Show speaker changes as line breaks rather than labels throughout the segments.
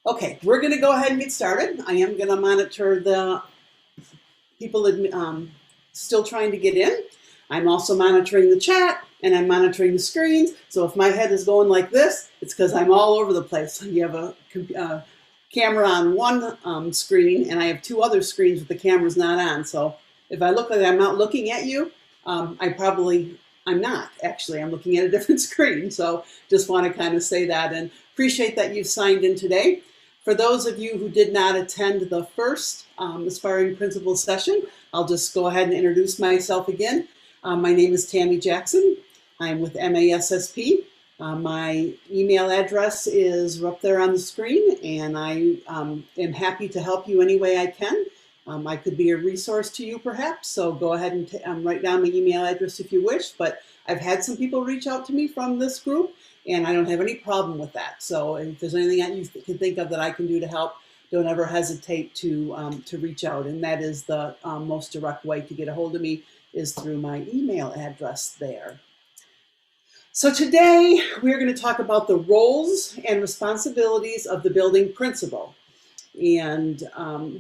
Okay, we're going to go ahead and get started. I am going to monitor the people still trying to get in. I'm also monitoring the chat and I'm monitoring the screens. So if my head is going like this, it's because I'm all over the place. You have a camera on one screen and I have two other screens with the cameras not on. So if I look like I'm not looking at you, I'm not actually. I'm looking at a different screen. So just want to kind of say that and appreciate that you've signed in today. For those of you who did not attend the first Aspiring Principal session, I'll just go ahead and introduce myself again. My name is Tammy Jackson. I'm with MASSP. My email address is up there on the screen, and I am happy to help you any way I can. I could be a resource to you perhaps, so go ahead and write down my email address if you wish, but I've had some people reach out to me from this group, and I don't have any problem with that. So if there's anything that you can think of that I can do to help, don't ever hesitate to reach out, and that is the most direct way to get a hold of me is through my email address there. So today we're going to talk about the roles and responsibilities of the building principal. And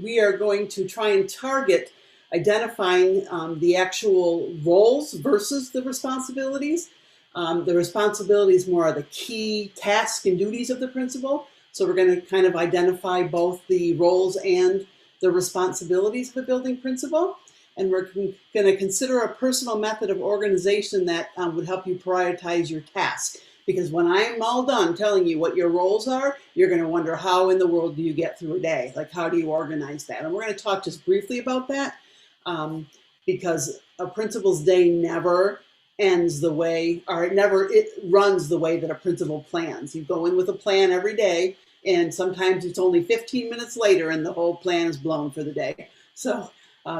we are going to try and target identifying the actual roles versus the responsibilities. The responsibilities more are the key tasks and duties of the principal. So we're going to kind of identify both the roles and the responsibilities of the building principal. And we're going to consider a personal method of organization that would help you prioritize your task. Because when I'm all done telling you what your roles are, you're going to wonder how in the world do you get through a day? Like, how do you organize that? And we're going to talk just briefly about that because a principal's day never ends the way, or it runs the way that a principal plans. You go in with a plan every day, and sometimes it's only 15 minutes later and the whole plan is blown for the day. So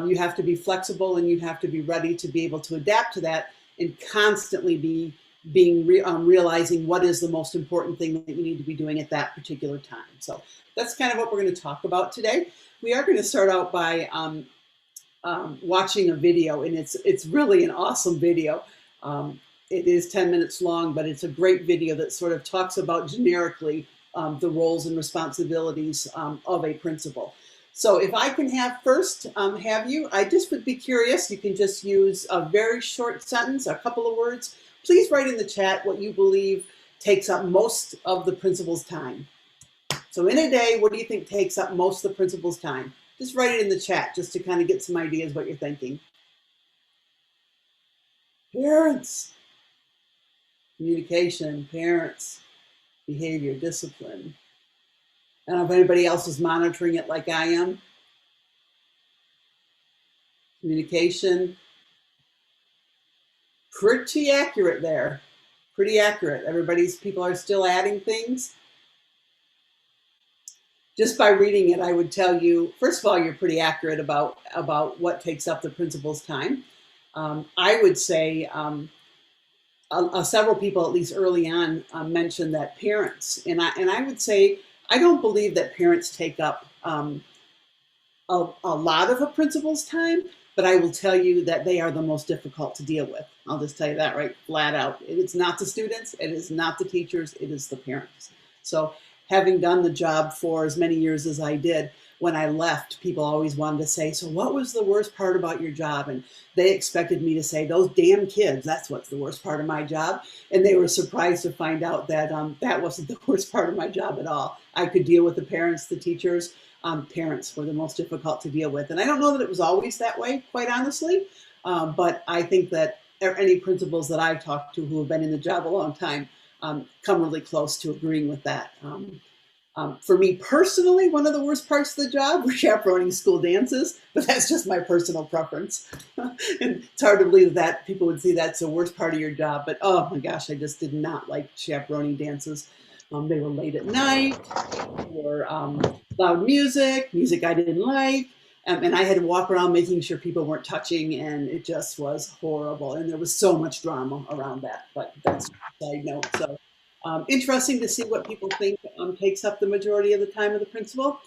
you have to be flexible and you have to be ready to be able to adapt to that and constantly realizing what is the most important thing that you need to be doing at that particular time. So that's kind of what we're going to talk about today. We are going to start out by watching a video, and it's really an awesome video. It is 10 minutes long, but it's a great video that sort of talks about generically the roles and responsibilities of a principal. So if I can have you, I just would be curious, you can just use a very short sentence, a couple of words. Please write in the chat what you believe takes up most of the principal's time. So in a day, what do you think takes up most of the principal's time? Just write it in the chat just to kind of get some ideas what you're thinking. Parents, communication, parents, behavior, discipline. I don't know if anybody else is monitoring it like I am. Communication, pretty accurate there. Pretty accurate. People are still adding things. Just by reading it, I would tell you, first of all, you're pretty accurate about what takes up the principal's time. I would say several people, at least early on, mentioned that parents, and I would say, I don't believe that parents take up a lot of a principal's time, but I will tell you that they are the most difficult to deal with. I'll just tell you that right flat out. It is not the students, it is not the teachers, it is the parents. So having done the job for as many years as I did, when I left, people always wanted to say, so what was the worst part about your job? And they expected me to say, those damn kids, that's what's the worst part of my job. And they were surprised to find out that that wasn't the worst part of my job at all. I could deal with the parents, the teachers. Parents were the most difficult to deal with. And I don't know that it was always that way, quite honestly. But I think that any principals that I've talked to who have been in the job a long time come really close to agreeing with that. For me personally, one of the worst parts of the job was chaperoning school dances, but that's just my personal preference. And it's hard to believe that people would see that's the worst part of your job, but oh my gosh, I just did not like chaperoning dances. They were late at night, or loud music I didn't like, and I had to walk around making sure people weren't touching, and it just was horrible. And there was so much drama around that, but that's a side note. So interesting to see what people think takes up the majority of the time of the principal.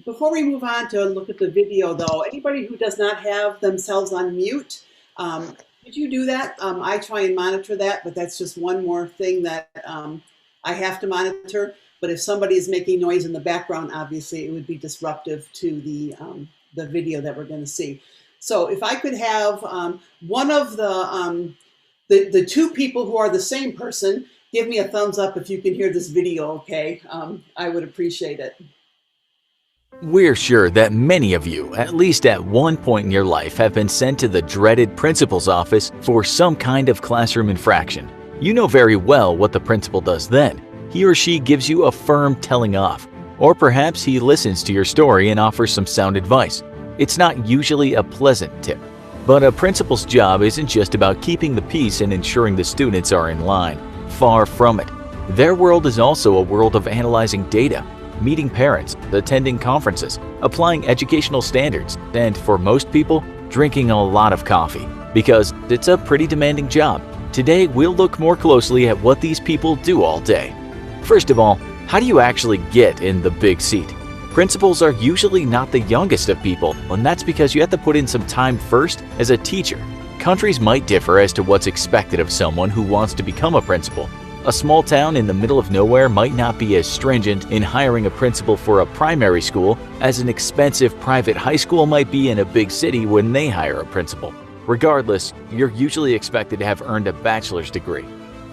Before we move on to look at the video though, anybody who does not have themselves on mute, could you do that? I try and monitor that, but that's just one more thing that I have to monitor. But if somebody is making noise in the background, obviously it would be disruptive to the video that we're going to see. So if I could have one of the two people who are the same person, give me a thumbs up if you can hear this video, okay? I would appreciate it.
We're sure that many of you, at least at one point in your life, have been sent to the dreaded principal's office for some kind of classroom infraction. You know very well what the principal does then. He or she gives you a firm telling off, or perhaps he listens to your story and offers some sound advice. It's not usually a pleasant tip. But a principal's job isn't just about keeping the peace and ensuring the students are in line. Far from it. Their world is also a world of analyzing data, meeting parents, attending conferences, applying educational standards, and for most people, drinking a lot of coffee, because it's a pretty demanding job. Today, we'll look more closely at what these people do all day. First of all, how do you actually get in the big seat? Principals are usually not the youngest of people, and that's because you have to put in some time first as a teacher. Countries might differ as to what's expected of someone who wants to become a principal. A small town in the middle of nowhere might not be as stringent in hiring a principal for a primary school as an expensive private high school might be in a big city when they hire a principal. Regardless, you're usually expected to have earned a bachelor's degree.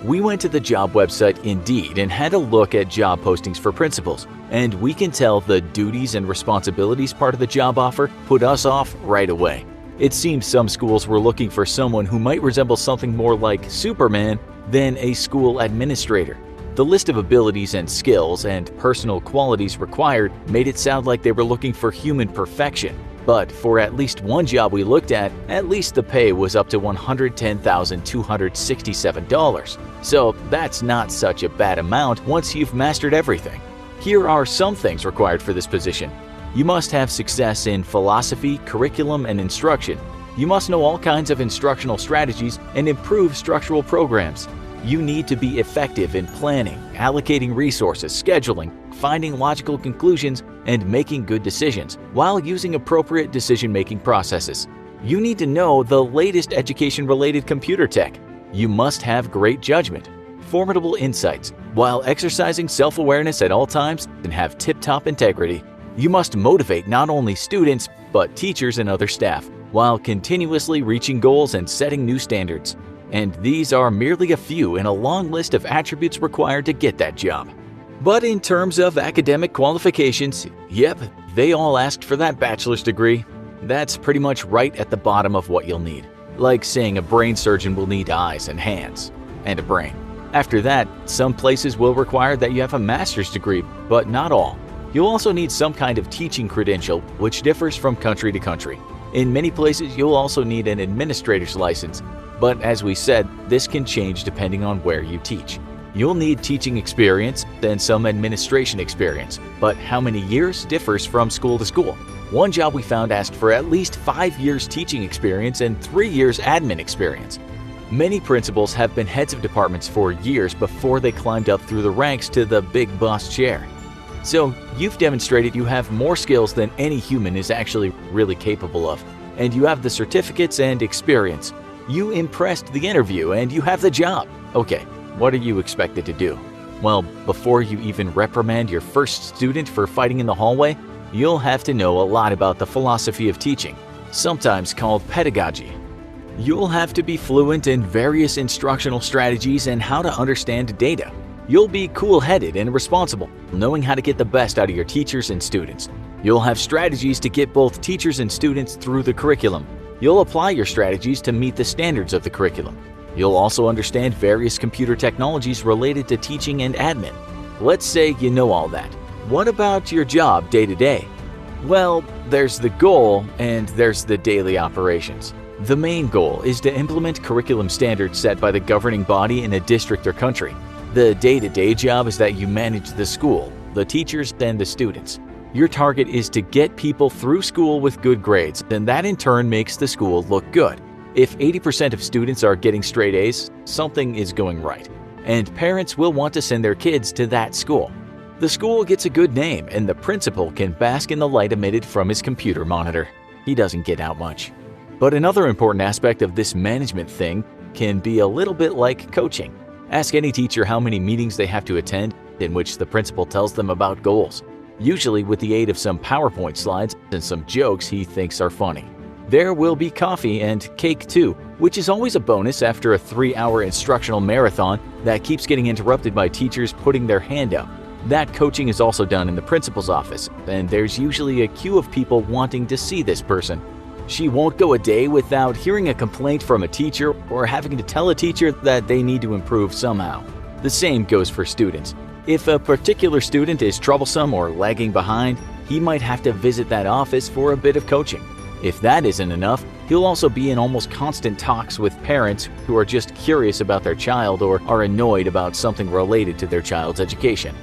We went to the job website Indeed and had a look at job postings for principals, and we can tell the duties and responsibilities part of the job offer put us off right away. It seems some schools were looking for someone who might resemble something more like Superman than a school administrator. The list of abilities and skills and personal qualities required made it sound like they were looking for human perfection. But for at least one job we looked at least the pay was up to $110,267. So that's not such a bad amount once you've mastered everything. Here are some things required for this position. You must have success in philosophy, curriculum, and instruction. You must know all kinds of instructional strategies and improve structural programs. You need to be effective in planning, allocating resources, scheduling, finding logical conclusions, and making good decisions while using appropriate decision-making processes. You need to know the latest education-related computer tech. You must have great judgment, formidable insights, while exercising self-awareness at all times and have tip-top integrity. You must motivate not only students, but teachers and other staff, while continuously reaching goals and setting new standards. And these are merely a few in a long list of attributes required to get that job. But in terms of academic qualifications, yep, they all asked for that bachelor's degree. That's pretty much right at the bottom of what you'll need. Like saying a brain surgeon will need eyes and hands, and a brain. After that, some places will require that you have a master's degree, but not all. You'll also need some kind of teaching credential, which differs from country to country. In many places, you'll also need an administrator's license, but as we said, this can change depending on where you teach. You'll need teaching experience and some administration experience, but how many years differs from school to school. One job we found asked for at least 5 years teaching experience and 3 years admin experience. Many principals have been heads of departments for years before they climbed up through the ranks to the big boss chair. So you've demonstrated you have more skills than any human is actually really capable of, and you have the certificates and experience. You impressed the interview and you have the job. Okay, what are you expected to do? Well, before you even reprimand your first student for fighting in the hallway, you'll have to know a lot about the philosophy of teaching, sometimes called pedagogy. You'll have to be fluent in various instructional strategies and how to understand data. You'll be cool-headed and responsible, knowing how to get the best out of your teachers and students. You'll have strategies to get both teachers and students through the curriculum. You'll apply your strategies to meet the standards of the curriculum. You'll also understand various computer technologies related to teaching and admin. Let's say you know all that. What about your job day to day? Well, there's the goal and there's the daily operations. The main goal is to implement curriculum standards set by the governing body in a district or country. The day-to-day job is that you manage the school, the teachers, and the students. Your target is to get people through school with good grades, and that in turn makes the school look good. If 80% of students are getting straight A's, something is going right, and parents will want to send their kids to that school. The school gets a good name, and the principal can bask in the light emitted from his computer monitor. He doesn't get out much. But another important aspect of this management thing can be a little bit like coaching. Ask any teacher how many meetings they have to attend, in which the principal tells them about goals, usually with the aid of some PowerPoint slides and some jokes he thinks are funny. There will be coffee and cake too, which is always a bonus after a 3-hour instructional marathon that keeps getting interrupted by teachers putting their hand up. That coaching is also done in the principal's office, and there's usually a queue of people wanting to see this person. She won't go a day without hearing a complaint from a teacher or having to tell a teacher that they need to improve somehow. The same goes for students. If a particular student is troublesome or lagging behind, he might have to visit that office for a bit of coaching. If that isn't enough, he'll also be in almost constant talks with parents who are just curious about their child or are annoyed about something related to their child's education.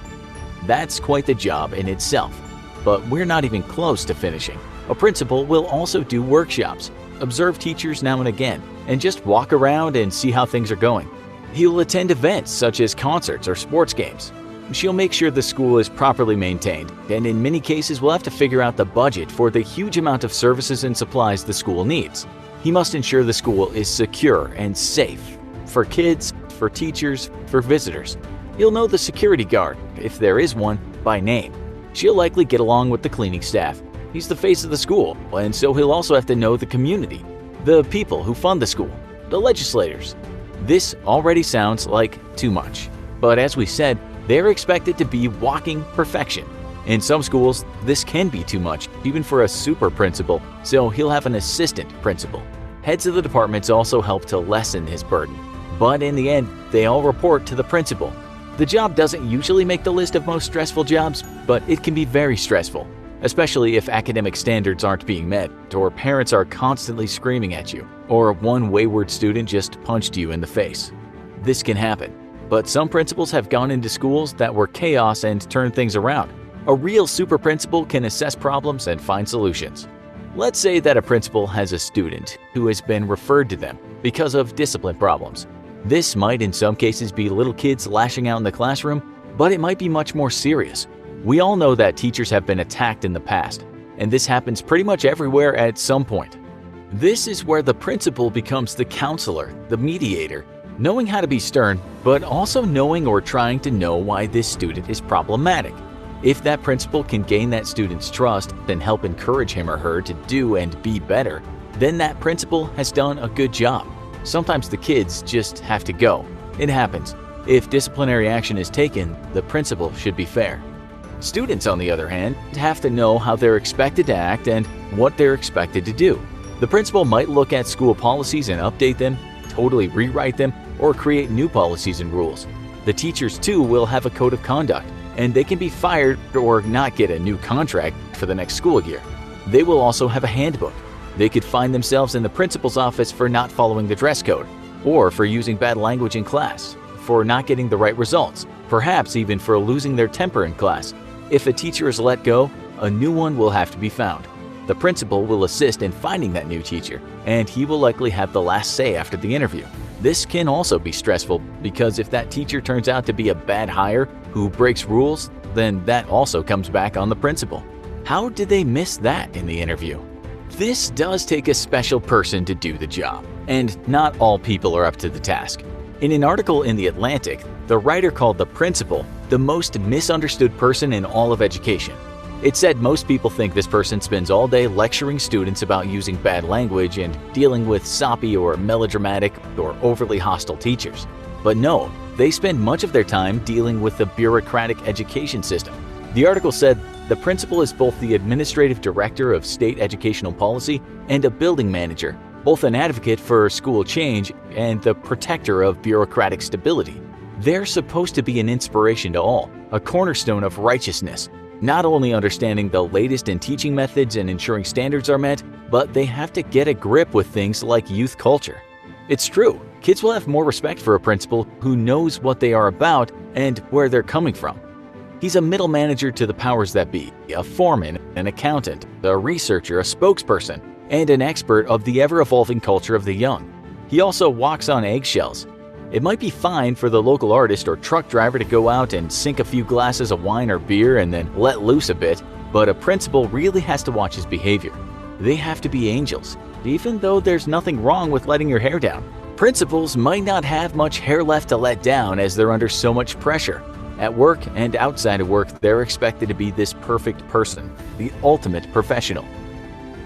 That's quite the job in itself. But we're not even close to finishing. A principal will also do workshops, observe teachers now and again, and just walk around and see how things are going. He'll attend events such as concerts or sports games. She'll make sure the school is properly maintained, and in many cases will have to figure out the budget for the huge amount of services and supplies the school needs. He must ensure the school is secure and safe for kids, for teachers, for visitors. He'll know the security guard, if there is one, by name. She'll likely get along with the cleaning staff. He's the face of the school, and so he'll also have to know the community, the people who fund the school, the legislators. This already sounds like too much, but as we said, they're expected to be walking perfection. In some schools, this can be too much, even for a super principal, so he'll have an assistant principal. Heads of the departments also help to lessen his burden, but in the end, they all report to the principal. The job doesn't usually make the list of most stressful jobs, but it can be very stressful, especially if academic standards aren't being met, or parents are constantly screaming at you, or one wayward student just punched you in the face. This can happen, but some principals have gone into schools that were chaos and turned things around. A real super principal can assess problems and find solutions. Let's say that a principal has a student who has been referred to them because of discipline problems. This might in some cases be little kids lashing out in the classroom, but it might be much more serious. We all know that teachers have been attacked in the past, and this happens pretty much everywhere at some point. This is where the principal becomes the counselor, the mediator, knowing how to be stern, but also knowing or trying to know why this student is problematic. If that principal can gain that student's trust and help encourage him or her to do and be better, then that principal has done a good job. Sometimes the kids just have to go. It happens. If disciplinary action is taken, the principal should be fair. Students, on the other hand, have to know how they're expected to act and what they're expected to do. The principal might look at school policies and update them, totally rewrite them, or create new policies and rules. The teachers too will have a code of conduct, and they can be fired or not get a new contract for the next school year. They will also have a handbook. They could find themselves in the principal's office for not following the dress code, or for using bad language in class, for not getting the right results, perhaps even for losing their temper in class. If a teacher is let go, a new one will have to be found. The principal will assist in finding that new teacher, and he will likely have the last say after the interview. This can also be stressful because if that teacher turns out to be a bad hire who breaks rules, then that also comes back on the principal. How did they miss that in the interview? This does take a special person to do the job, and not all people are up to the task. In an article in The Atlantic, the writer called the principal the most misunderstood person in all of education. It said most people think this person spends all day lecturing students about using bad language and dealing with soppy or melodramatic or overly hostile teachers. But no, they spend much of their time dealing with the bureaucratic education system. The article said the principal is both the administrative director of state educational policy and a building manager, both an advocate for school change and the protector of bureaucratic stability. They're supposed to be an inspiration to all, a cornerstone of righteousness, not only understanding the latest in teaching methods and ensuring standards are met, but they have to get a grip with things like youth culture. It's true, kids will have more respect for a principal who knows what they are about and where they're coming from. He's a middle manager to the powers that be, a foreman, an accountant, a researcher, a spokesperson, and an expert of the ever-evolving culture of the young. He also walks on eggshells. It might be fine for the local artist or truck driver to go out and sink a few glasses of wine or beer and then let loose a bit, but a principal really has to watch his behavior. They have to be angels, even though there's nothing wrong with letting your hair down. Principals might not have much hair left to let down as they're under so much pressure. At work and outside of work, they're expected to be this perfect person, the ultimate professional.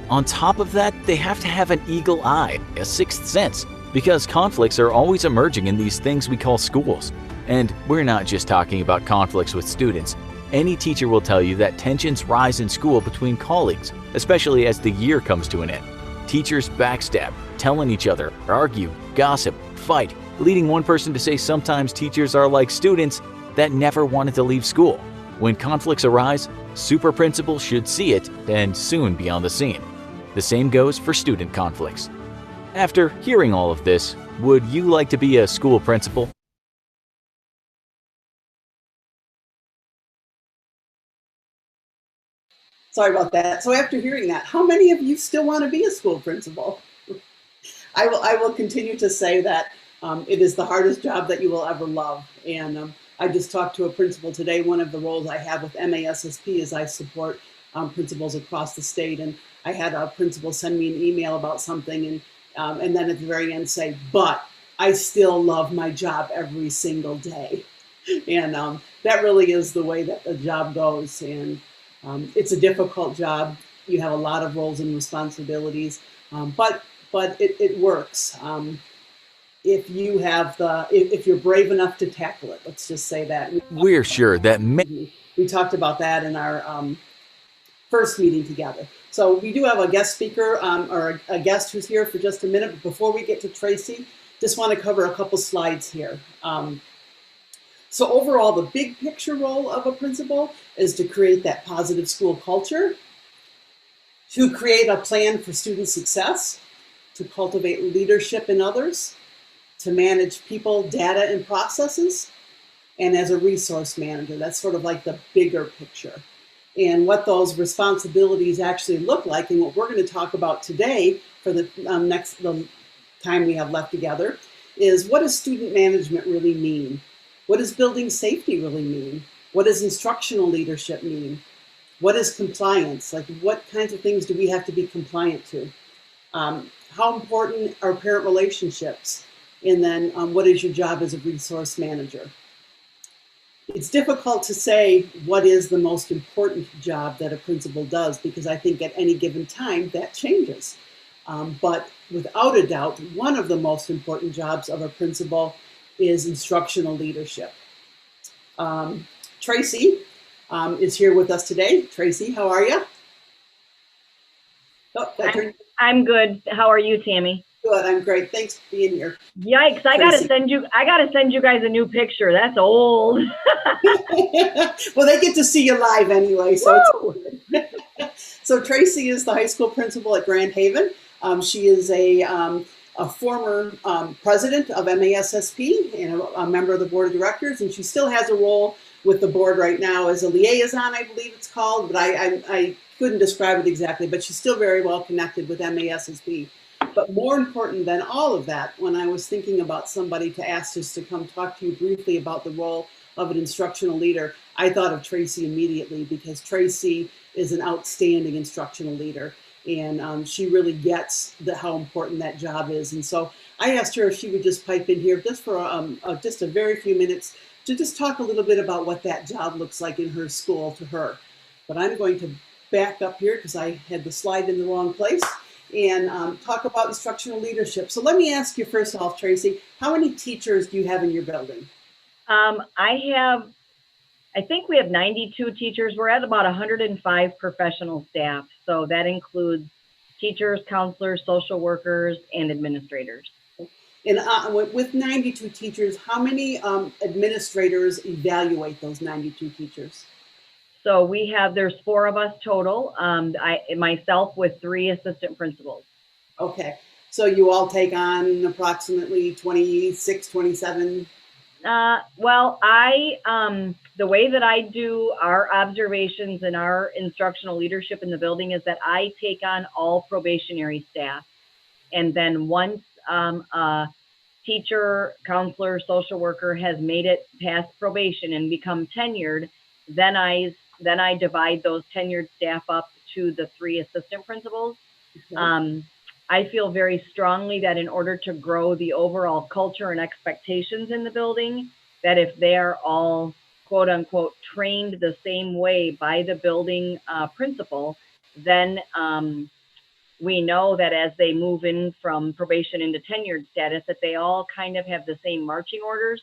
On top of that, they have to have an eagle eye, a sixth sense, because conflicts are always emerging in these things we call schools. And we're not just talking about conflicts with students. Any teacher will tell you that tensions rise in school between colleagues, especially as the year comes to an end. Teachers backstab, telling each other, argue, gossip, fight, leading one person to say sometimes teachers are like students that never wanted to leave school. When conflicts arise, super principals should see it and soon be on the scene. The same goes for student conflicts. After hearing all of this, would you like to be a school principal?
Sorry about that. So after hearing that, how many of you still want to be a school principal? I will continue to say that it is the hardest job that you will ever love. And I just talked to a principal today. One of the roles I have with MASSP is I support principals across the state. And I had a principal send me an email about something and then at the very end say, but I still love my job every single day. And that really is the way that the job goes. And it's a difficult job. You have a lot of roles and responsibilities, but it works. If you have if you're brave enough to tackle it, let's just say that.
We're sure that
we talked about that in our first meeting together. So we do have a guest speaker or a guest who's here for just a minute. But before we get to Tracy, just want to cover a couple slides here. So overall, the big picture role of a principal is to create that positive school culture, to create a plan for student success, to cultivate leadership in others, to manage people, data, and processes, and as a resource manager. That's sort of like the bigger picture. And what those responsibilities actually look like, and what we're going to talk about today for the the time we have left together, is what does student management really mean? What does building safety really mean? What does instructional leadership mean? What is compliance? Like, what kinds of things do we have to be compliant to? How important are parent relationships? And then what is your job as a resource manager? It's difficult to say what is the most important job that a principal does, because I think at any given time that changes. But without a doubt, one of the most important jobs of a principal is instructional leadership. Tracy is here with us today. Tracy, how are you? Oh,
I'm good. How are you, Tammy?
Good. I'm great. Thanks for being here.
Yikes! I gotta send you guys a new picture. That's old.
Well, they get to see you live anyway, so it's so Tracy is the high school principal at Grand Haven. She is a former president of MASSP and a member of the board of directors, and she still has a role with the board right now as a liaison, I believe it's called, but I couldn't describe it exactly, but she's still very well connected with MASSP. But more important than all of that, when I was thinking about somebody to ask us to come talk to you briefly about the role of an instructional leader, I thought of Tracy immediately, because Tracy is an outstanding instructional leader. And she really gets how important that job is. And so I asked her if she would just pipe in here just for just a very few minutes to just talk a little bit about what that job looks like in her school to her. But I'm going to back up here because I had the slide in the wrong place and talk about instructional leadership. So let me ask you first off, Tracy, how many teachers do you have in your building?
I think we have 92 teachers. We're at about 105 professional staff. So that includes teachers, counselors, social workers, and administrators.
And with 92 teachers, how many administrators evaluate those 92 teachers?
So there's 4 of us total, myself with 3 assistant principals.
Okay. So you all take on approximately 26, 27?
Well, the way that I do our observations and our instructional leadership in the building is that I take on all probationary staff. And then once a teacher, counselor, social worker has made it past probation and become tenured, then I divide those tenured staff up to the 3 assistant principals. Okay. I feel very strongly that in order to grow the overall culture and expectations in the building, that if they are all quote unquote trained the same way by the building principal, then we know that as they move in from probation into tenured status, that they all kind of have the same marching orders.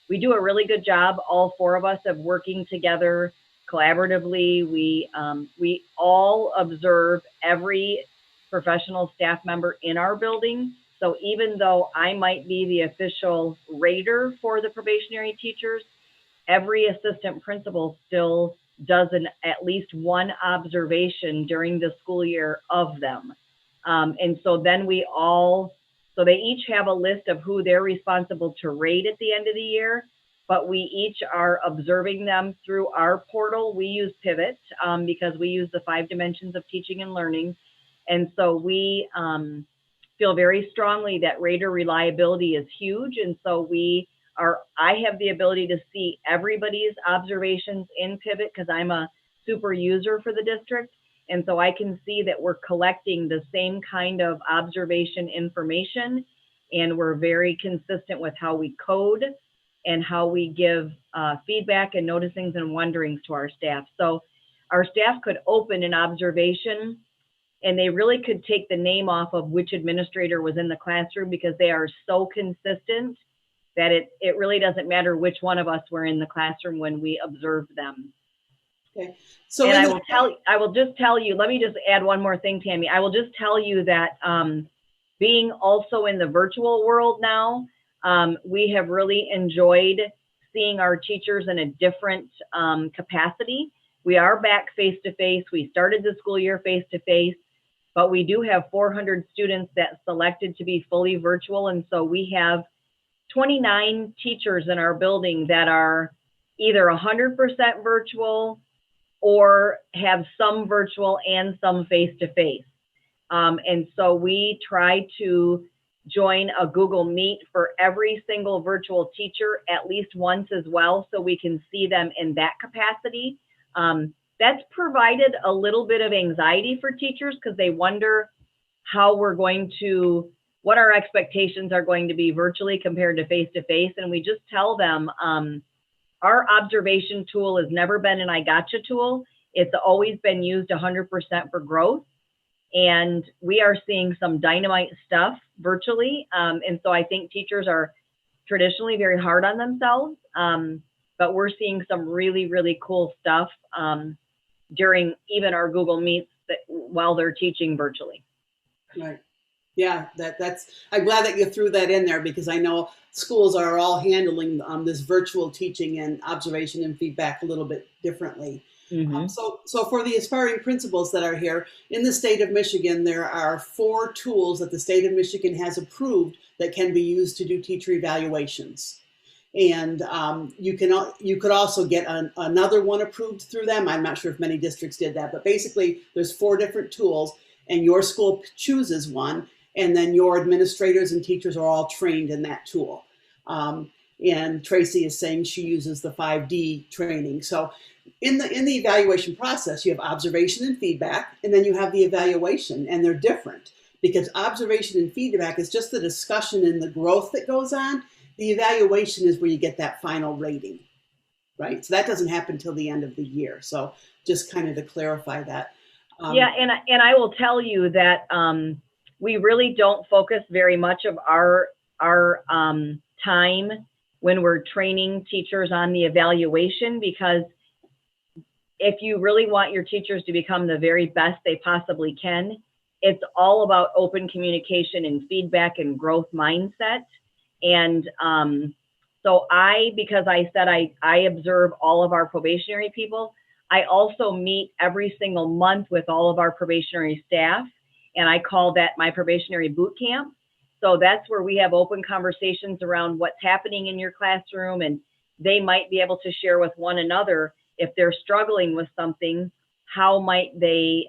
We do a really good job, all four of us, of working together collaboratively. We all observe every professional staff member in our building. So even though I might be the official rater for the probationary teachers, every assistant principal still does at least one observation during the school year of them. And so then so they each have a list of who they're responsible to rate at the end of the year, but we each are observing them through our portal. We use Pivot because we use the 5 dimensions of teaching and learning. And so we feel very strongly that rater reliability is huge. And so I have the ability to see everybody's observations in Pivot because I'm a super user for the district. And so I can see that we're collecting the same kind of observation information, and we're very consistent with how we code and how we give feedback and noticings and wonderings to our staff. So our staff could open an observation and they really could take the name off of which administrator was in the classroom because they are so consistent that it really doesn't matter which one of us were in the classroom when we observe them.
Okay. So
and I will just tell you, let me just add one more thing, Tammy. I will just tell you that being also in the virtual world now, we have really enjoyed seeing our teachers in a different capacity. We are back face-to-face. We started the school year face-to-face, but we do have 400 students that selected to be fully virtual. And so we have 29 teachers in our building that are either 100% virtual or have some virtual and some face-to-face. And so we try to join a Google Meet for every single virtual teacher at least once as well, so we can see them in that capacity. That's provided a little bit of anxiety for teachers because they wonder what our expectations are going to be virtually compared to face-to-face. And we just tell them, our observation tool has never been an I gotcha tool. It's always been used 100% for growth. And we are seeing some dynamite stuff virtually. And so I think teachers are traditionally very hard on themselves, but we're seeing some really, really cool stuff during even our Google Meets while they're teaching virtually.
Right. Yeah, I'm glad that you threw that in there because I know schools are all handling this virtual teaching and observation and feedback a little bit differently. Mm-hmm. So for the aspiring principals that are here in the state of Michigan, there are 4 tools that the state of Michigan has approved that can be used to do teacher evaluations. And you could also get another one approved through them. I'm not sure if many districts did that, but basically there's 4 different tools and your school chooses one. And then your administrators and teachers are all trained in that tool. And Tracy is saying she uses the 5D training. So in the evaluation process, you have observation and feedback, and then you have the evaluation, and they're different because observation and feedback is just the discussion and the growth that goes on. The evaluation is where you get that final rating, right? So that doesn't happen till the end of the year. So just kind of to clarify that.
Yeah, and I will tell you that we really don't focus very much of our time when we're training teachers on the evaluation, because if you really want your teachers to become the very best they possibly can, it's all about open communication and feedback and growth mindset. And so because I said I observe all of our probationary people, I also meet every single month with all of our probationary staff, and I call that my probationary boot camp. So that's where we have open conversations around what's happening in your classroom, and they might be able to share with one another if they're struggling with something, how might they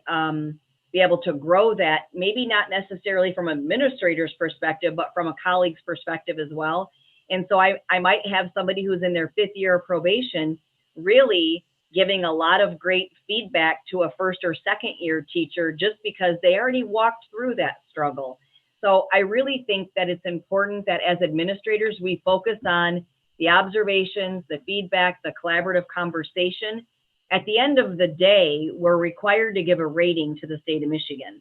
be able to grow that, maybe not necessarily from an administrator's perspective, but from a colleague's perspective as well. And so I might have somebody who's in their 5th year of probation really giving a lot of great feedback to a 1st or 2nd year teacher just because they already walked through that struggle. So I really think that it's important that as administrators, we focus on the observations, the feedback, the collaborative conversation. At the end of the day, we're required to give a rating to the state of Michigan.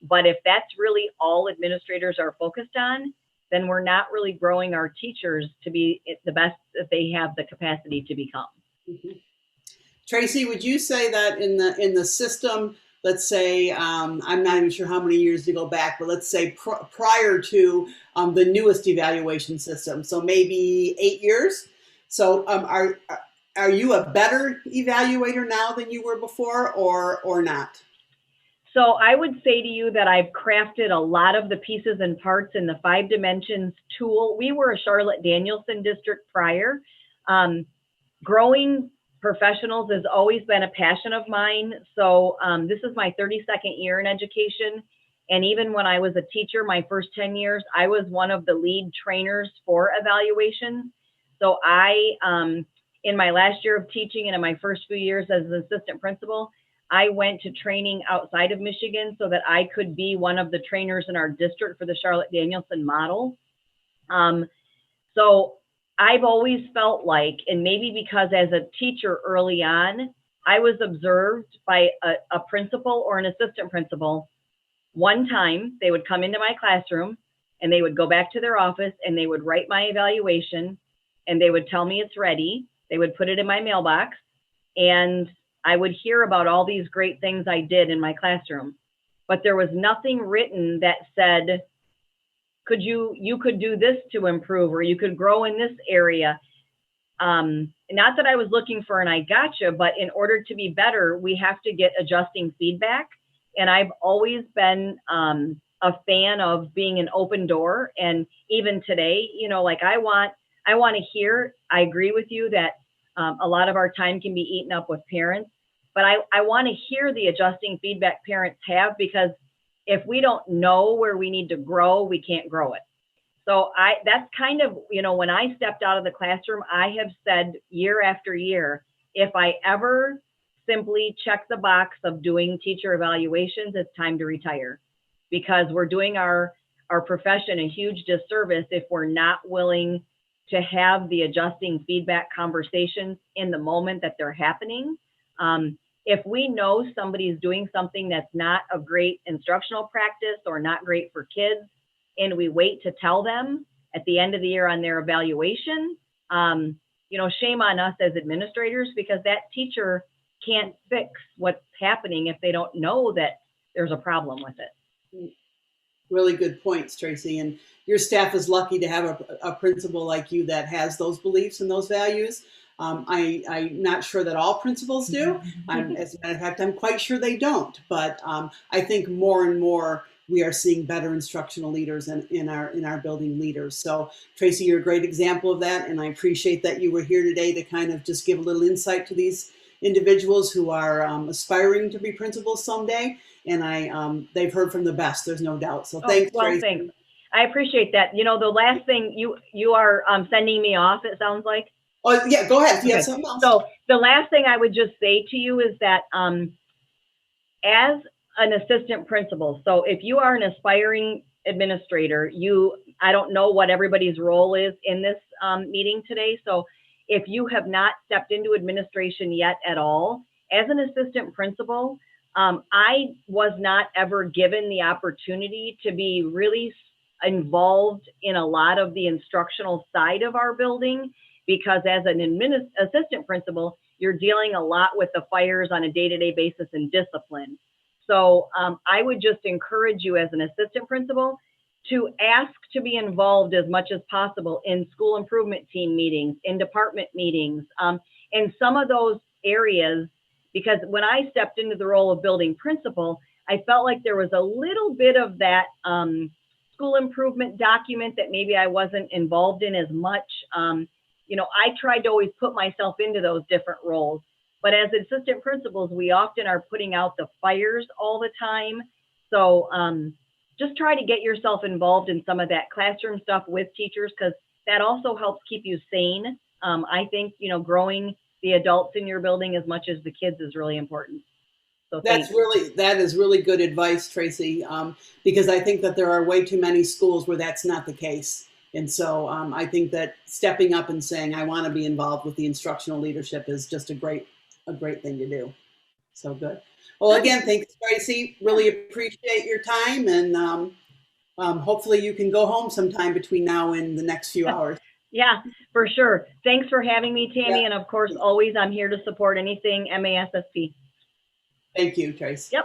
But if that's really all administrators are focused on, then we're not really growing our teachers to be the best that they have the capacity to become.
Mm-hmm. Tracy, would you say that in the system, let's say, I'm not even sure how many years to go back, but let's say prior to the newest evaluation system, so maybe 8 years. So are you a better evaluator now than you were before, or not?
So I would say to you that I've crafted a lot of the pieces and parts in the 5 dimensions tool. We were a Charlotte-Danielson district prior. Growing professionals has always been a passion of mine. So this is my 32nd year in education. And even when I was a teacher, my first 10 years, I was one of the lead trainers for evaluation. So I, in my last year of teaching and in my first few years as an assistant principal, I went to training outside of Michigan so that I could be one of the trainers in our district for the Charlotte-Danielson model. So I've always felt like, and maybe because as a teacher early on, I was observed by a principal or an assistant principal. One time they would come into my classroom and they would go back to their office and they would write my evaluation and they would tell me it's ready. They would put it in my mailbox and I would hear about all these great things I did in my classroom, but there was nothing written that said, you could do this to improve, or you could grow in this area. Not that I was looking for an I gotcha, but in order to be better, we have to get adjusting feedback. And I've always been a fan of being an open door. And even today, like I want to hear, I agree with you that a lot of our time can be eaten up with parents, but I want to hear the adjusting feedback parents have, because if we don't know where we need to grow, we can't grow it. So that's kind of, when I stepped out of the classroom, I have said year after year, if I ever simply check the box of doing teacher evaluations, it's time to retire, because we're doing our profession a huge disservice if we're not willing to have the adjusting feedback conversations in the moment that they're happening. If we know somebody's doing something that's not a great instructional practice or not great for kids, and we wait to tell them at the end of the year on their evaluation, shame on us as administrators, because that teacher can't fix what's happening if they don't know that there's a problem with it.
Really good points, Tracy. And your staff is lucky to have a principal like you that has those beliefs and those values. I'm not sure that all principals do. As a matter of fact, I'm quite sure they don't. But I think more and more we are seeing better instructional leaders in our building leaders. So Tracy, you're a great example of that. And I appreciate that you were here today to kind of just give a little insight to these individuals who are aspiring to be principals someday. And they've heard from the best, there's no doubt. So thanks, Tracy.
Thanks. I appreciate that. The last thing you are sending me off, it sounds like.
Oh, yeah, go ahead. You have something else? So
the last thing I would just say to you is that as an assistant principal, so if you are an aspiring administrator, I don't know what everybody's role is in this meeting today. So if you have not stepped into administration yet at all, as an assistant principal, I was not ever given the opportunity to be really involved in a lot of the instructional side of our building, because as an assistant principal, you're dealing a lot with the fires on a day-to-day basis and discipline. So I would just encourage you as an assistant principal to ask to be involved as much as possible in school improvement team meetings, in department meetings, in some of those areas, because when I stepped into the role of building principal, I felt like there was a little bit of that school improvement document that maybe I wasn't involved in as much. I tried to always put myself into those different roles. But as assistant principals, we often are putting out the fires all the time. So just try to get yourself involved in some of that classroom stuff with teachers, because that also helps keep you sane. I think, growing the adults in your building as much as the kids is really important. So that
is really good advice, Tracy, because I think that there are way too many schools where that's not the case. And so I think that stepping up and saying, I want to be involved with the instructional leadership is just a great thing to do. So good. Well, again, thanks, Tracy. Really appreciate your time, and hopefully you can go home sometime between now and the next few hours.
Yeah, for sure. Thanks for having me, Tammy.
Yeah.
And of course, always I'm here to support anything MASSP.
Thank you, Tracy.
Yep.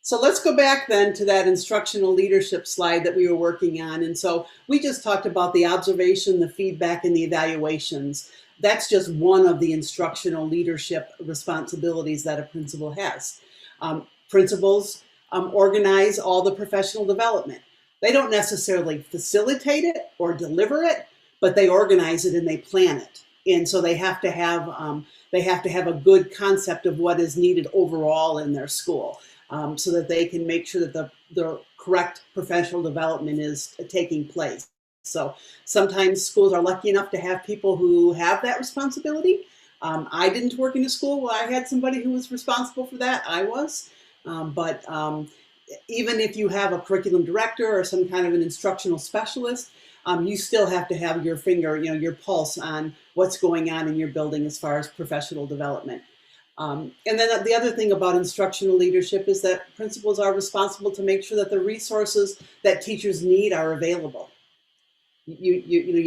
So let's go back then to that instructional leadership slide that we were working on. And so we just talked about the observation, the feedback, and the evaluations. That's just one of the instructional leadership responsibilities that a principal has. Principals organize all the professional development. They don't necessarily facilitate it or deliver it, but they organize it and they plan it. And so they have to have a good concept of what is needed overall in their school, so that they can make sure that the correct professional development is taking place. So sometimes schools are lucky enough to have people who have that responsibility. I didn't work in a school where I had somebody who was responsible for that. I was. But even if you have a curriculum director or some kind of an instructional specialist, you still have to have your finger, your pulse on what's going on in your building as far as professional development. And then the other thing about instructional leadership is that principals are responsible to make sure that the resources that teachers need are available. You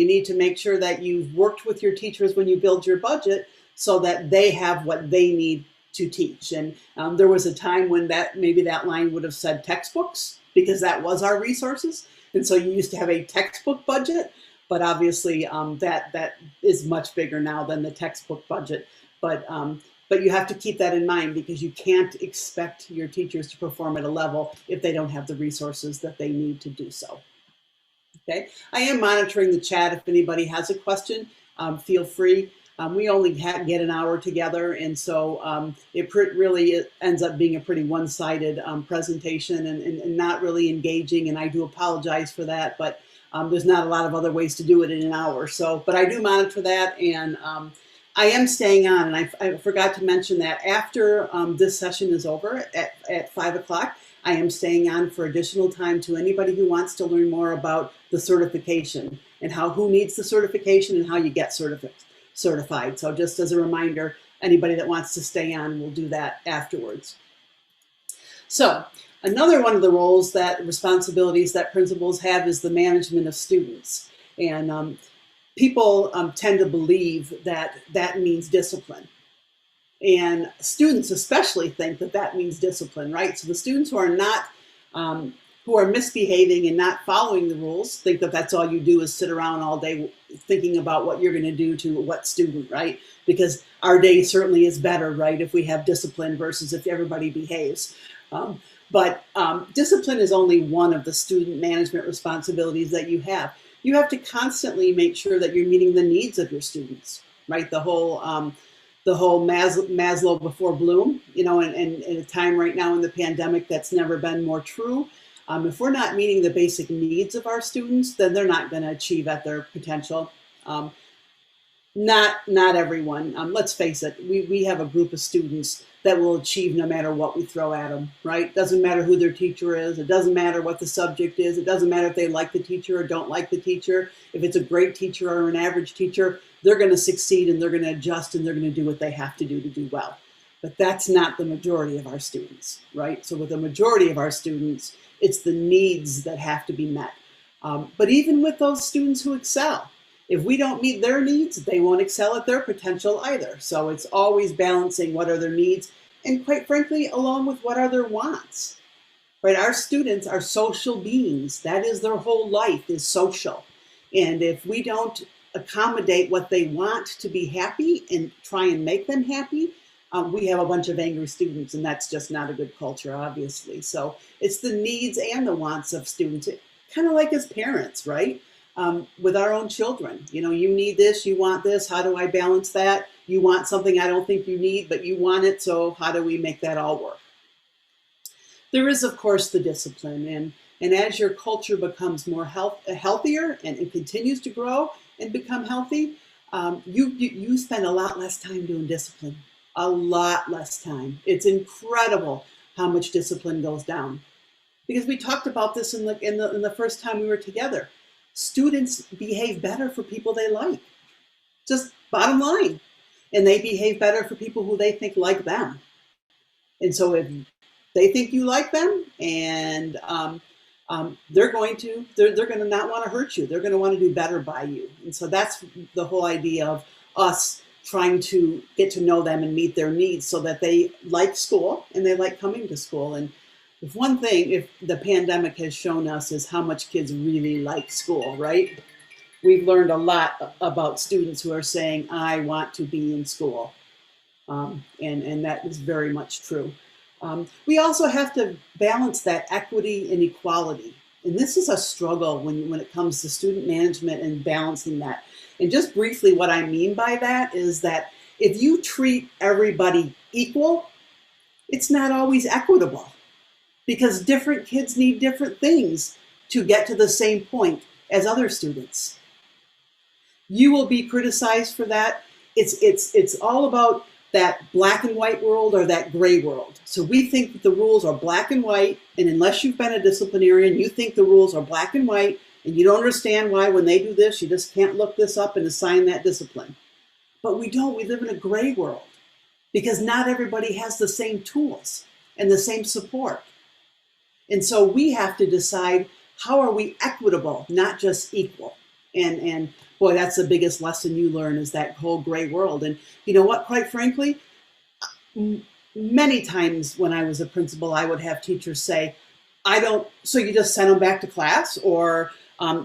need to make sure that you've worked with your teachers when you build your budget so that they have what they need to teach. And there was a time when maybe that line would have said textbooks, because that was our resources. And so you used to have a textbook budget, but obviously that is much bigger now than the textbook budget. But you have to keep that in mind, because you can't expect your teachers to perform at a level if they don't have the resources that they need to do so. Okay, I am monitoring the chat. If anybody has a question, feel free. We only get an hour together, and so it really ends up being a pretty one-sided presentation and not really engaging, and I do apologize for that, but there's not a lot of other ways to do it in an hour. So, but I do monitor that, and I am staying on, and I forgot to mention that after this session is over at 5 o'clock, I am staying on for additional time to anybody who wants to learn more about the certification and who needs the certification and how you get certified. So just as a reminder, anybody that wants to stay on will do that afterwards. So another one of the responsibilities that principals have is the management of students. And people tend to believe that means discipline. And students especially think that means discipline, right? So the students who are misbehaving and not following the rules think that that's all you do is sit around all day thinking about what you're going to do to what student, right? Because our day certainly is better, right, if we have discipline versus if everybody behaves. But discipline is only one of the student management responsibilities that you have. You have to constantly make sure that you're meeting the needs of your students, right? The whole Maslow before Bloom, and in a time right now in the pandemic that's never been more true. If we're not meeting the basic needs of our students, then they're not going to achieve at their potential. Not everyone. Let's face it, we have a group of students that will achieve no matter what we throw at them, right? Doesn't matter who their teacher is. It doesn't matter what the subject is. It doesn't matter if they like the teacher or don't like the teacher. If it's a great teacher or an average teacher, they're going to succeed and they're going to adjust and they're going to do what they have to do well. But that's not the majority of our students, right? So with the majority of our students, it's the needs that have to be met. But even with those students who excel, if we don't meet their needs, they won't excel at their potential either. So it's always balancing what are their needs and, quite frankly, along with what are their wants. Right? Our students are social beings. That is their whole life, is social. And if we don't accommodate what they want to be happy and try and make them happy, we have a bunch of angry students, and that's just not a good culture, obviously. So it's the needs and the wants of students, kind of like as parents, right? With our own children. You need this, you want this, how do I balance that? You want something I don't think you need, but you want it, so how do we make that all work? There is, of course, the discipline, and as your culture becomes more healthier and it continues to grow and become healthy, you spend a lot less time doing discipline, a lot less time. It's incredible how much discipline goes down, because we talked about this in the first time we were together. students behave better for people they like. Just bottom line. And they behave better for people who they think like them. And so if they think you like them, and they're going to not want to hurt you. They're going to want to do better by you. And so that's the whole idea of us trying to get to know them and meet their needs so that they like school and they like coming to school. And if one thing, if the pandemic has shown us, is how much kids really like school, right? We've learned a lot about students who are saying, I want to be in school. And that is very much true. We also have to balance that equity and equality. And this is a struggle when it comes to student management and balancing that. And just briefly, what I mean by that is that if you treat everybody equal, it's not always equitable, because different kids need different things to get to the same point as other students. You will be criticized for that. It's all about that black and white world or that gray world. So we think that the rules are black and white, and unless you've been a disciplinarian, you think the rules are black and white, and you don't understand why when they do this, you just can't look this up and assign that discipline. But we don't. We live in a gray world because not everybody has the same tools and the same support. And so we have to decide, how are we equitable, not just equal? And boy, that's the biggest lesson you learn, is that whole gray world. And you know what, quite frankly, many times when I was a principal, I would have teachers say, so you just sent them back to class, or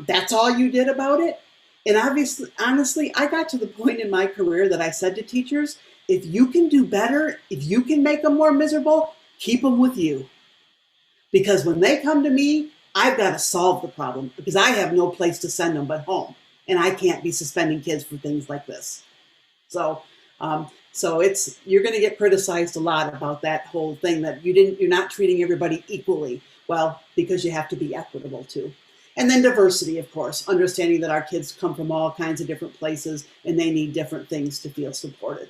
that's all you did about it? And honestly, I got to the point in my career that I said to teachers, if you can do better, if you can make them more miserable, keep them with you. Because when they come to me, I've got to solve the problem, because I have no place to send them but home. And I can't be suspending kids for things like this. So you're going to get criticized a lot about that whole thing, that you're not treating everybody equally. Well, because you have to be equitable too. And then diversity, of course, understanding that our kids come from all kinds of different places and they need different things to feel supported.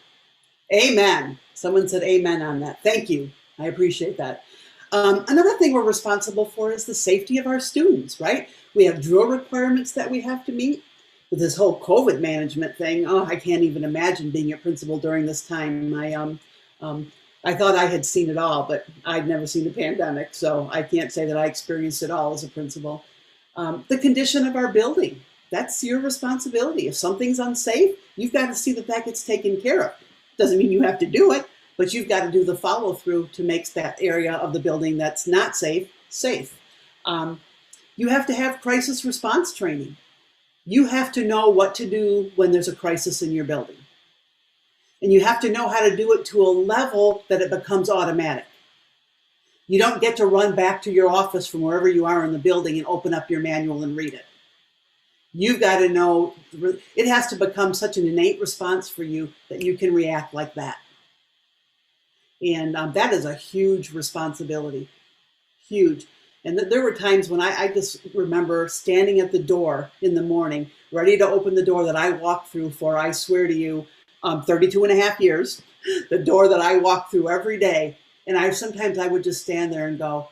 Amen. Someone said amen on that. Thank you. I appreciate that. Another thing we're responsible for is the safety of our students, right? We have drill requirements that we have to meet. With this whole COVID management thing, I can't even imagine being a principal during this time. I thought I had seen it all, but I'd never seen a pandemic, so I can't say that I experienced it all as a principal. The condition of our building, that's your responsibility. If something's unsafe, you've got to see that that gets taken care of. Doesn't mean you have to do it, but you've got to do the follow through to make that area of the building that's not safe, safe. You have to have crisis response training. You have to know what to do when there's a crisis in your building. And you have to know how to do it to a level that it becomes automatic. You don't get to run back to your office from wherever you are in the building and open up your manual and read it. You've got to know, it has to become such an innate response for you that you can react like that. And that is a huge responsibility, huge. And there were times when I just remember standing at the door in the morning, ready to open the door that I walked through for, I swear to you, 32 and a half years, the door that I walk through every day. And sometimes I would just stand there and go,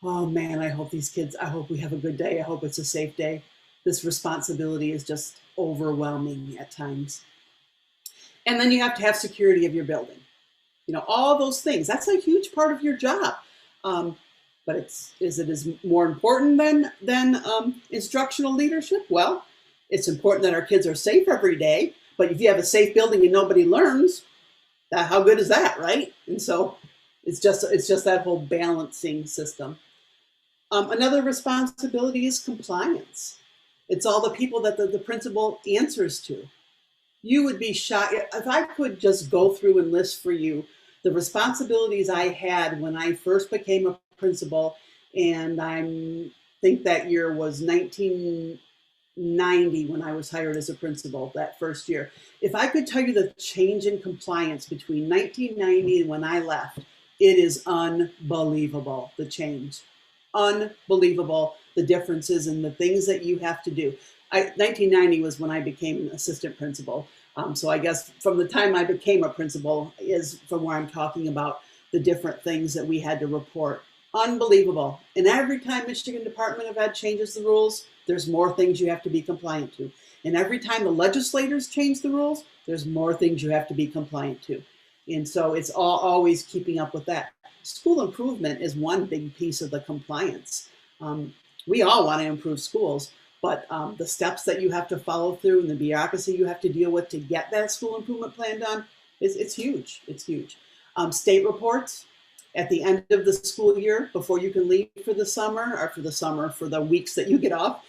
oh man, I hope we have a good day. I hope it's a safe day. This responsibility is just overwhelming at times. And then you have to have security of your building. You know, all those things, that's a huge part of your job. But is it more important than instructional leadership? Well, it's important that our kids are safe every day. But if you have a safe building and nobody learns, how good is that, right? And so it's just that whole balancing system. Another responsibility is compliance. It's all the people that the principal answers to. You would be shocked if I could just go through and list for you the responsibilities I had when I first became a principal, and I think that year was 1990 when I was hired as a principal, that first year. If I could tell you the change in compliance between 1990 and when I left, it is unbelievable, the change. Unbelievable, the differences and the things that you have to do. 1990 was when I became an assistant principal. So I guess from the time I became a principal is from where I'm talking about the different things that we had to report. Unbelievable. And every time Michigan Department of Ed changes the rules, there's more things you have to be compliant to. And every time the legislators change the rules, there's more things you have to be compliant to. And so it's always keeping up with that. School improvement is one big piece of the compliance. We all want to improve schools, but the steps that you have to follow through and the bureaucracy you have to deal with to get that school improvement plan done, it's huge. It's huge. State reports at the end of the school year before you can leave for the summer, or for the weeks that you get off.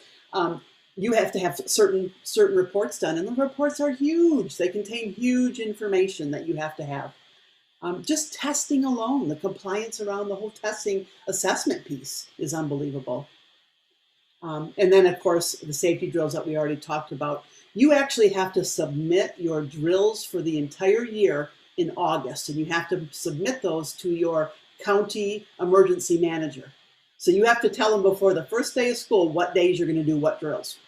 You have to have certain reports done, and the reports are huge. They contain huge information that you have to have. Just testing alone, the compliance around the whole testing assessment piece is unbelievable. And then, of course, the safety drills that we already talked about. You actually have to submit your drills for the entire year in August, and you have to submit those to your county emergency manager. So you have to tell them before the first day of school what days you're going to do what drills,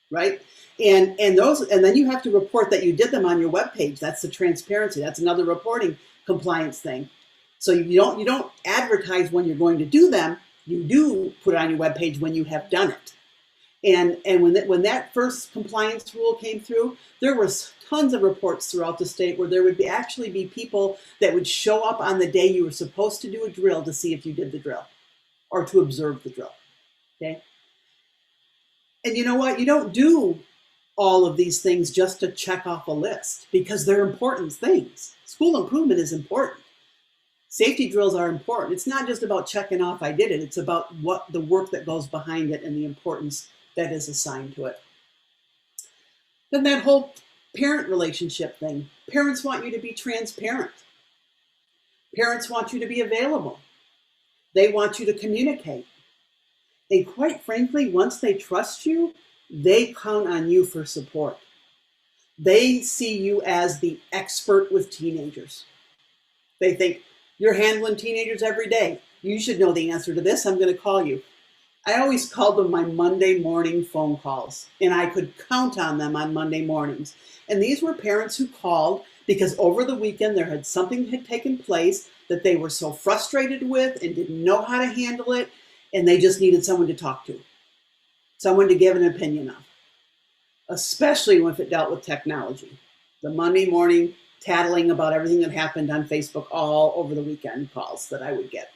right? And then you have to report that you did them on your webpage. That's the transparency. That's another reporting compliance thing. So you don't advertise when you're going to do them. You do put it on your webpage when you have done it. And when that first compliance rule came through, there was tons of reports throughout the state where there would actually be people that would show up on the day you were supposed to do a drill to see if you did the drill or to observe the drill. Okay. And you know what? You don't do all of these things just to check off a list, because they're important things. School improvement is important. Safety drills are important. It's not just about checking off I did it. It's about what the work that goes behind it and the importance that is assigned to it. Then that whole parent relationship thing. Parents want you to be transparent. Parents want you to be available. They want you to communicate. And quite frankly, once they trust you, they count on you for support. They see you as the expert with teenagers. They think, you're handling teenagers every day. You should know the answer to this. I'm going to call you. I always called them my Monday morning phone calls, and I could count on them on Monday mornings. And these were parents who called because over the weekend something had taken place that they were so frustrated with and didn't know how to handle it, and they just needed someone to talk to, someone to give an opinion of, especially if it dealt with technology. The Monday morning tattling about everything that happened on Facebook all over the weekend calls that I would get.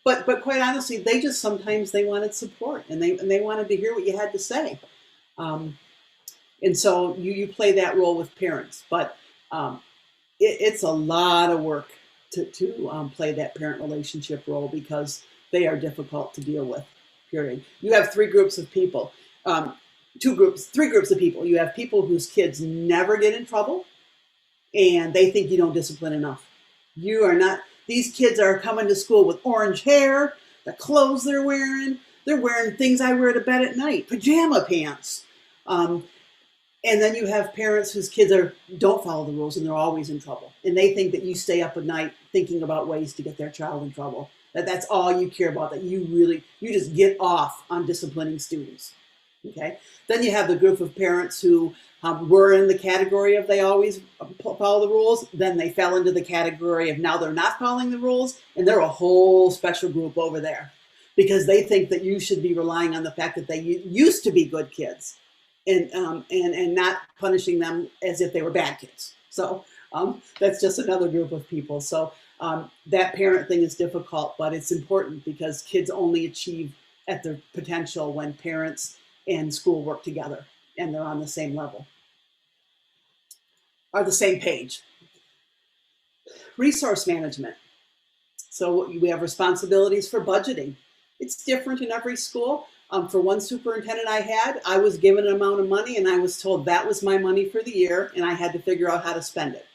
But quite honestly, sometimes they wanted support, and they wanted to hear what you had to say. And so you play that role with parents, but it's a lot of work to play that parent relationship role, because they are difficult to deal with, period. You have three groups of people. Three groups of people. You have people whose kids never get in trouble, and they think you don't discipline enough. You are not. These kids are coming to school with orange hair, the clothes they're wearing things I wear to bed at night, pajama pants. And then you have parents whose kids don't follow the rules, and they're always in trouble. And they think that you stay up at night thinking about ways to get their child in trouble. That's all you care about, that you just get off on disciplining students. Okay. Then you have the group of parents who were in the category of they always follow the rules. Then they fell into the category of now they're not following the rules, and they're a whole special group over there, because they think that you should be relying on the fact that they used to be good kids, and not punishing them as if they were bad kids. So that's just another group of people. So that parent thing is difficult, but it's important, because kids only achieve at their potential when parents and school work together and they're on the same level, or the same page. Resource management. So we have responsibilities for budgeting. It's different in every school. For one superintendent I was given an amount of money, and I was told that was my money for the year, and I had to figure out how to spend it.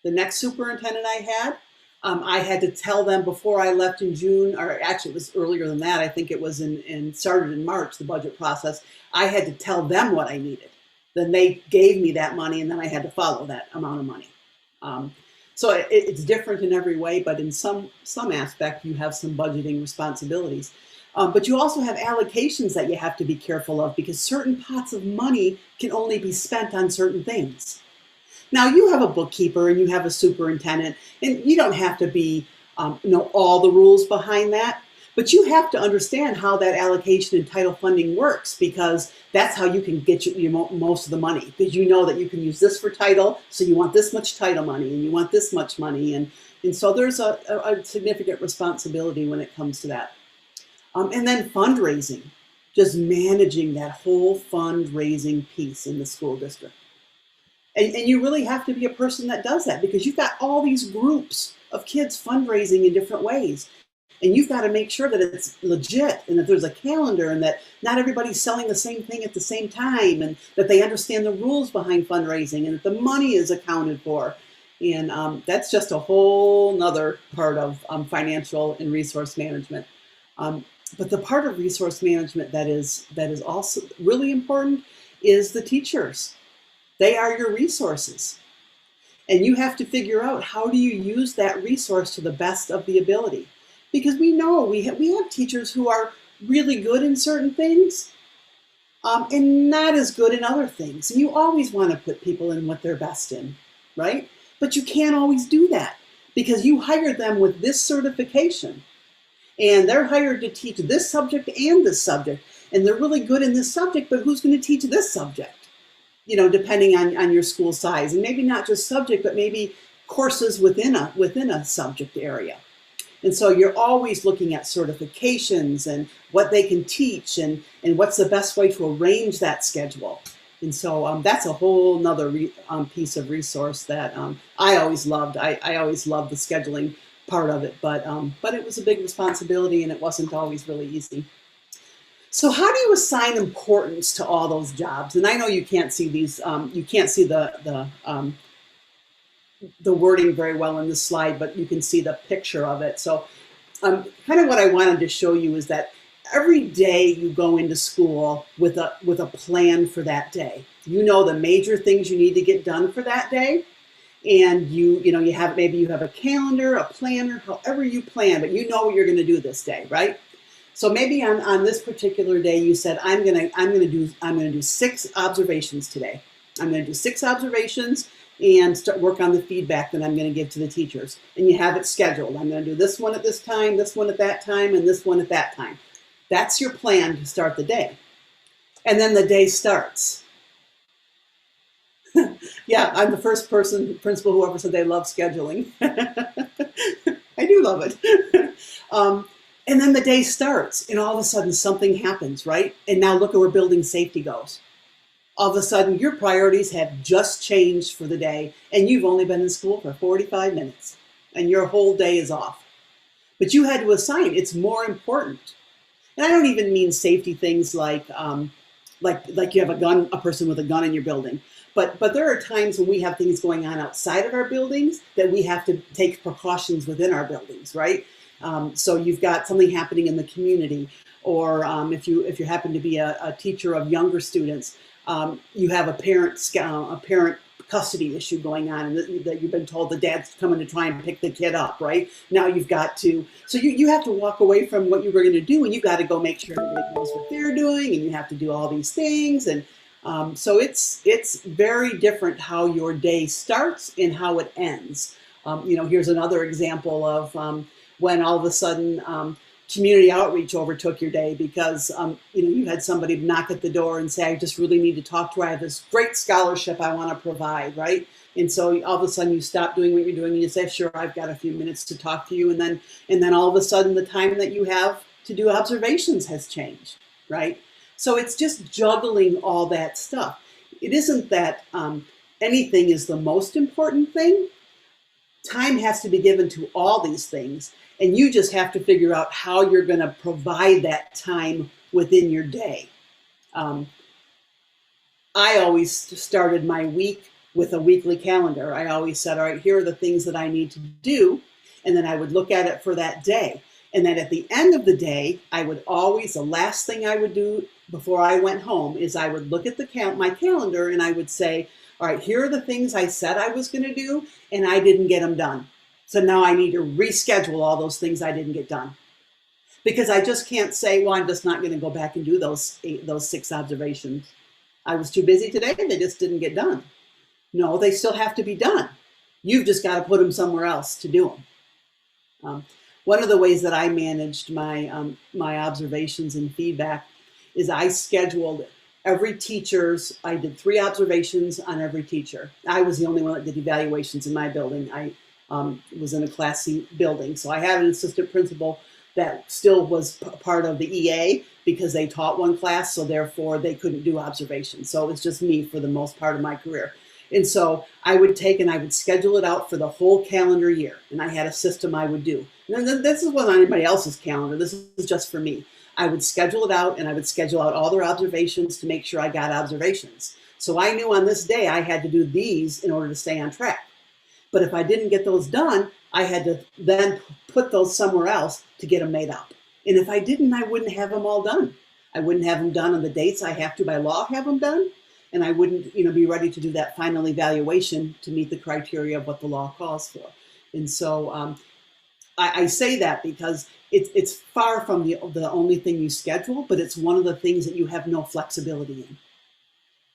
The next superintendent I had to tell them before I left in June, or actually it was earlier than that. I think it was started in March, the budget process. I had to tell them what I needed. Then they gave me that money, and then I had to follow that amount of money. So it's different in every way, but in some aspect, you have some budgeting responsibilities. But you also have allocations that you have to be careful of, because certain pots of money can only be spent on certain things. Now, you have a bookkeeper and you have a superintendent, and you don't have to be know all the rules behind that. But you have to understand how that allocation and title funding works, because that's how you can get most of the money, because you know that you can use this for title, so you want this much title money and you want this much money. And so there's a significant responsibility when it comes to that. And then fundraising, just managing that whole fundraising piece in the school district. And you really have to be a person that does that, because you've got all these groups of kids fundraising in different ways. And you've got to make sure that it's legit, and that there's a calendar, and that not everybody's selling the same thing at the same time, and that they understand the rules behind fundraising, and that the money is accounted for. And that's just a whole nother part of financial and resource management. But the part of resource management that is also really important is the teachers. They are your resources. And you have to figure out, how do you use that resource to the best of the ability? Because we know we have teachers who are really good in certain things and not as good in other things. And you always want to put people in what they're best in, right? But you can't always do that, because you hired them with this certification. And they're hired to teach this subject and this subject. And they're really good in this subject, but who's going to teach this subject? You know, depending on your school size. And maybe not just subject, but maybe courses within a subject area. And so you're always looking at certifications and what they can teach, and what's the best way to arrange that schedule. And so that's a whole nother piece of resource that I always loved. I always loved the scheduling part of it, but it was a big responsibility, and it wasn't always really easy. So how do you assign importance to all those jobs? And I know you can't see these, you can't see the wording very well in this slide, but you can see the picture of it. So kind of what I wanted to show you is that every day you go into school with a plan for that day. You know the major things you need to get done for that day. And you have, maybe you have a calendar, a planner, however you plan, but you know what you're going to do this day, right? So maybe on this particular day, you said, I'm going to do 6 observations today. I'm going to do 6 observations and work on the feedback that I'm going to give to the teachers. And you have it scheduled. I'm going to do this one at this time, this one at that time, and this one at that time. That's your plan to start the day. And then the day starts. Yeah, I'm the first principal who ever said they love scheduling. I do love it. And then the day starts, and all of a sudden something happens, right? And now look at where building safety goes. All of a sudden your priorities have just changed for the day, and you've only been in school for 45 minutes, and your whole day is off. But you had to assign, it's more important. And I don't even mean safety things like you have a person with a gun in your building. But there are times when we have things going on outside of our buildings that we have to take precautions within our buildings, right? So you've got something happening in the community, or if you happen to be a teacher of younger students, you have a parent custody issue going on, and that you've been told the dad's coming to try and pick the kid up, right? Now you've got to, so you have to walk away from what you were going to do, and you've got to go make sure everybody knows what they're doing, and you have to do all these things. And so it's very different how your day starts and how it ends. Here's another example of when all of a sudden community outreach overtook your day because you had somebody knock at the door and say, I just really need to talk to her. I have this great scholarship I want to provide, right? And so all of a sudden you stop doing what you're doing and you say, sure, I've got a few minutes to talk to you. And then all of a sudden the time that you have to do observations has changed, right? So it's just juggling all that stuff. It isn't that anything is the most important thing. Time has to be given to all these things, and you just have to figure out how you're going to provide that time within your day. I always started my week with a weekly calendar. I always said, all right, here are the things that I need to do, and then I would look at it for that day. And then at the end of the day, the last thing I would do before I went home is I would look at my calendar and I would say, all right, here are the things I said I was going to do, and I didn't get them done. So now I need to reschedule all those things I didn't get done. Because I just can't say, well, I'm just not going to go back and do those 6 observations. I was too busy today, they just didn't get done. No, they still have to be done. You've just got to put them somewhere else to do them. one of the ways that I managed my observations and feedback is I scheduled every teacher's. I did 3 observations on every teacher. I was the only one that did evaluations in my building. I was in a Class C building, so I had an assistant principal that still was part of the EA because they taught one class, so therefore they couldn't do observations. So it was just me for the most part of my career. And so I would take and I would schedule it out for the whole calendar year. And I had a system I would do. And this wasn't on anybody else's calendar. This is just for me. I would schedule it out, and I would schedule out all their observations to make sure I got observations. So I knew on this day I had to do these in order to stay on track. But if I didn't get those done, I had to then put those somewhere else to get them made up. And if I didn't, I wouldn't have them all done. I wouldn't have them done on the dates I have to by law have them done. And I wouldn't, be ready to do that final evaluation to meet the criteria of what the law calls for. And so I say that because it's far from the only thing you schedule, but it's one of the things that you have no flexibility in.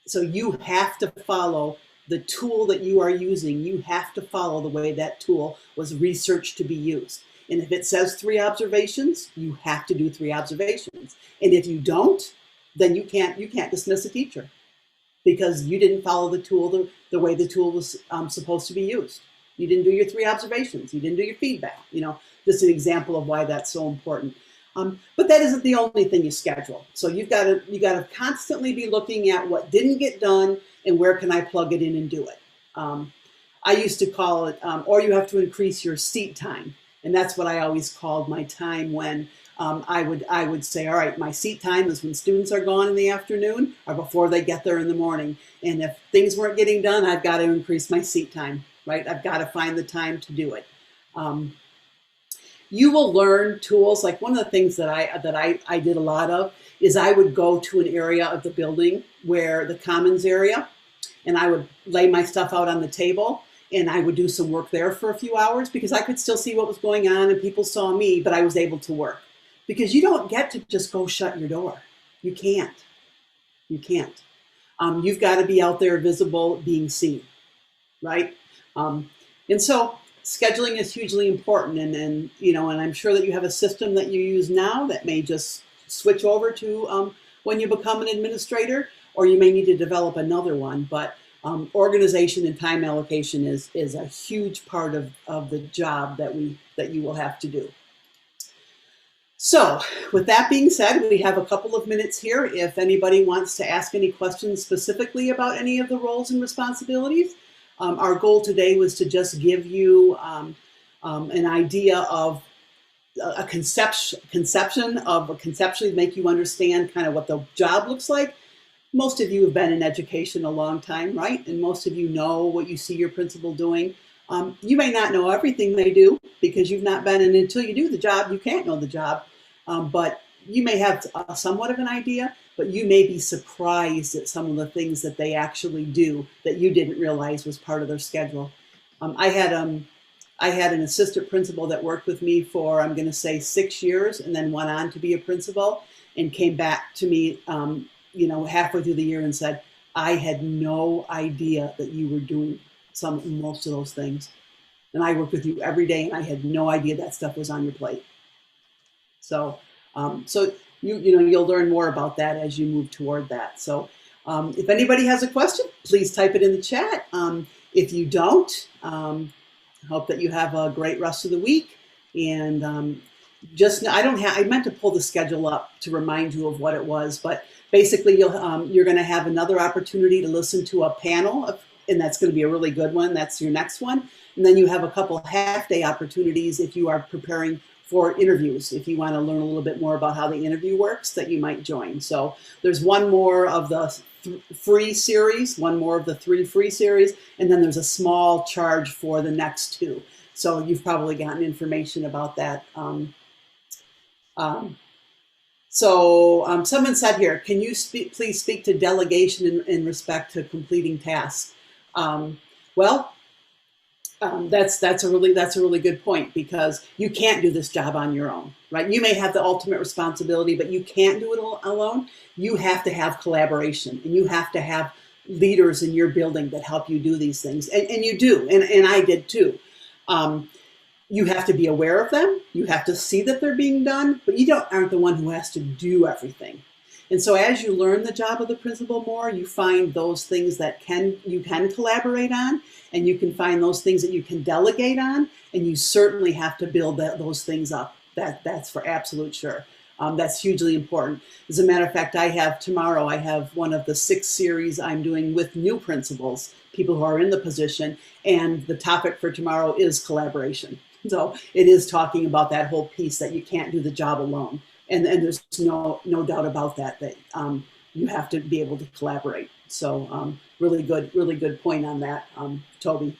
So you have to follow the tool that you are using. You have to follow the way that tool was researched to be used. And if it says 3 observations, you have to do 3 observations. And if you don't, then you can't dismiss a teacher because you didn't follow the tool the way the tool was supposed to be used. You didn't do your 3 observations. You didn't do your feedback. This is an example of why that's so important. But that isn't the only thing you schedule. So you got to constantly be looking at what didn't get done and where can I plug it in and do it. I used to call it, or you have to increase your seat time. And that's what I always called my time when I would say, all right, my seat time is when students are gone in the afternoon or before they get there in the morning. And if things weren't getting done, I've got to increase my seat time, right? I've got to find the time to do it. You will learn tools. Like one of the things that I did a lot of is I would go to an area of the building where the commons area, and I would lay my stuff out on the table and I would do some work there for a few hours because I could still see what was going on and people saw me, but I was able to work. Because you don't get to just go shut your door. You can't. You can't. You've got to be out there visible, being seen, right? And so scheduling is hugely important. And I'm sure that you have a system that you use now that may just switch over to when you become an administrator, or you may need to develop another one. But organization and time allocation is a huge part of the job that you will have to do. So with that being said, we have a couple of minutes here. If anybody wants to ask any questions specifically about any of the roles and responsibilities, our goal today was to just give you an idea of a conceptually make you understand kind of what the job looks like. Most of you have been in education a long time, right? And most of you know what you see your principal doing. You may not know everything they do because you've not been in until you do the job. You can't know the job, but you may have somewhat of an idea, but you may be surprised at some of the things that they actually do that you didn't realize was part of their schedule. I had an assistant principal that worked with me for, I'm going to say 6 years, and then went on to be a principal and came back to me, halfway through the year and said, I had no idea that you were doing most of those things. And I worked with you every day and I had no idea that stuff was on your plate. So, you'll learn more about that as you move toward that. So if anybody has a question, please type it in the chat. If you don't, hope that you have a great rest of the week. And I meant to pull the schedule up to remind you of what it was, but basically you're going to have another opportunity to listen to a panel and that's going to be a really good one. That's your next one. And then you have a couple half-day opportunities if you are preparing for interviews, if you want to learn a little bit more about how the interview works, that you might join. So there's one more of the free series, one more of the 3 free series, and then there's a small charge for the next 2. So you've probably gotten information about that. Someone said here, can you please speak to delegation in respect to completing tasks? That's a really good point, because you can't do this job on your own, right? You may have the ultimate responsibility, but you can't do it alone. You have to have collaboration, and you have to have leaders in your building that help you do these things, and you do, and I did too. You have to be aware of them. You have to see that they're being done, but you aren't the one who has to do everything. And so as you learn the job of the principal more, you find those things that you can collaborate on, and you can find those things that you can delegate on, and you certainly have to build those things up. That's for absolute sure. That's hugely important. As a matter of fact, tomorrow I have one of the 6 series I'm doing with new principals, people who are in the position, and the topic for tomorrow is collaboration. So it is talking about that whole piece that you can't do the job alone. And there's no doubt about that you have to be able to collaborate. So really good point on that, Toby.